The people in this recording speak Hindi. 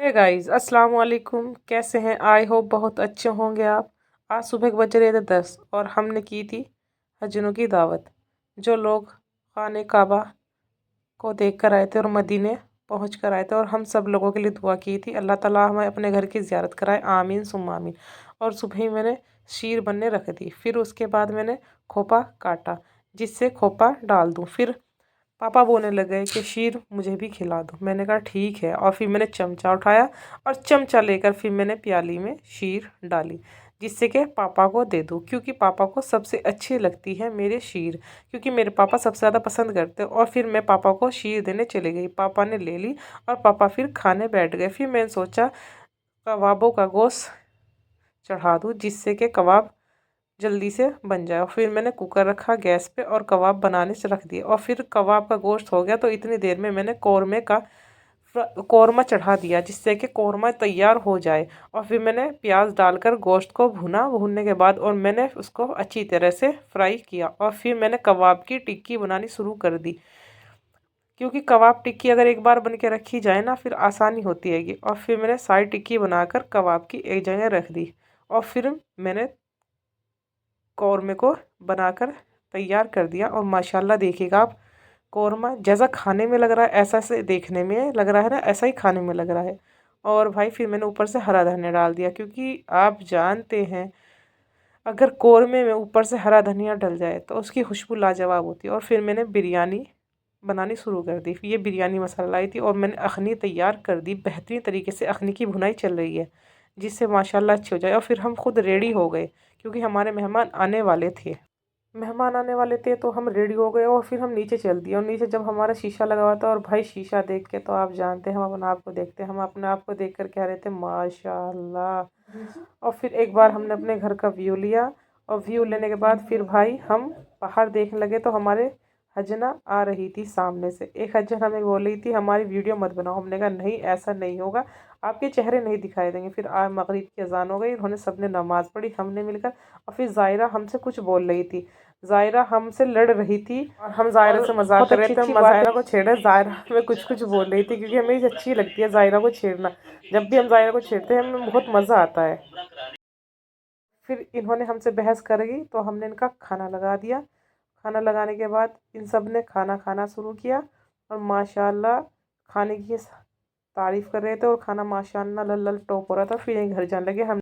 हे गाइस, अस्सलाम वालेकुम। कैसे हैं? आई होप बहुत अच्छे होंगे आप। आज सुबह के बज रहे थे 10 और हमने की थी हजनों की दावत। जो लोग खाने काबा को देख कर आए थे और मदीने पहुंच कर आए थे, और हम सब लोगों के लिए दुआ की थी अल्लाह ताला हमें अपने घर की ज़ियारत कराए, आमीन सुम्मा आमीन। और सुबह ही मैंने शीर बनने रख दी। फिर उसके बाद मैंने खोपा काटा जिससे खोपा डाल दूँ। फिर पापा बोलने लगे कि शीर मुझे भी खिला दो। मैंने कहा ठीक है, और फिर मैंने चमचा उठाया और चमचा लेकर फिर मैंने प्याली में शीर डाली जिससे कि पापा को दे दूँ, क्योंकि पापा को सबसे अच्छी लगती है मेरे शीर, क्योंकि मेरे पापा सबसे ज़्यादा पसंद करते हैं। और फिर मैं पापा को शीर देने चली गई, पापा ने ले ली और पापा फिर खाने बैठ गए। फिर मैंने सोचा कबाबों का गोश्त चढ़ा दूँ जिससे कि कबाब जल्दी से बन जाए। और फिर मैंने कुकर रखा गैस पे और कबाब बनाने से रख दिए। और फिर कबाब का गोश्त हो गया तो इतनी देर में मैंने कौरमा चढ़ा दिया जिससे कि कौरमा तैयार हो जाए। और फिर मैंने प्याज डालकर गोश्त को भुना। भूनने के बाद और मैंने उसको अच्छी तरह से फ्राई किया। और फिर मैंने कबाब की टिक्की बनानी शुरू कर दी, क्योंकि कबाब टिक्की अगर एक बार बन के रखी जाए ना फिर आसानी होती हैगी। और फिर मैंने सारी टिक्की बनाकर कबाब की एक जगह रख दी। और फिर मैंने कौरमे को बनाकर तैयार कर दिया। और माशाल्लाह देखिएगा आप, कौरमा जैसा खाने में लग रहा है ऐसा से देखने में लग रहा है ना, ऐसा ही खाने में लग रहा है। और भाई फिर मैंने ऊपर से हरा धनिया डाल दिया, क्योंकि आप जानते हैं अगर कौरमे में ऊपर से हरा धनिया डल जाए तो उसकी खुशबू लाजवाब होती है। और फिर मैंने बिरयानी बनानी शुरू कर दी। ये बिरयानी मसाला लाई थी और मैंने अखनी तैयार कर दी। बेहतरीन तरीके से अखनी की भुनाई चल रही है जिससे माशाल्लाह अच्छी हो जाए। और फिर हम खुद रेडी हो गए, क्योंकि हमारे मेहमान आने वाले थे। मेहमान आने वाले थे तो हम रेडी हो गए और फिर हम नीचे चल दिए। और नीचे जब हमारा शीशा लगा हुआ था, और भाई शीशा देख के तो आप जानते हैं हम अपने आप को देखते हैं, हम अपने आप को देख कर कह रहे थे माशाल्लाह। और फिर एक बार हमने अपने घर का व्यू लिया, और व्यू लेने के बाद फिर भाई हम बाहर देखने लगे तो हमारे हजना आ रही थी सामने से। एक हजन हमें बोल रही थी हमारी वीडियो मत बनाओ। हमने कहा नहीं, ऐसा नहीं होगा, आपके चेहरे नहीं दिखाई देंगे। फिर आज मगरिब की अजान हो गई, उन्होंने सबने नमाज़ पढ़ी हमने मिलकर। और फिर ज़ायरा हमसे कुछ बोल रही थी, ज़ायरा हमसे लड़ रही थी और हम ज़ायरा से मजाक कर रहे थे। हम ज़ायरा को छेड़े, ज़ायरा हमें कुछ कुछ बोल रही थी, क्योंकि हमें अच्छी लगती है ज़ायरा को छेड़ना। जब भी हम ज़ायरा को छेड़ते हैं हमें बहुत मज़ा आता है। फिर इन्होंने हमसे बहस करी तो हमने इनका खाना लगा दिया। खाना लगाने के बाद इन सब ने खाना खाना शुरू किया, और माशाल्लाह खाने की तारीफ़ कर रहे थे, और खाना माशाल्लाह लल लल टॉप हो रहा था। फिर यहीं घर जाने लगे हम।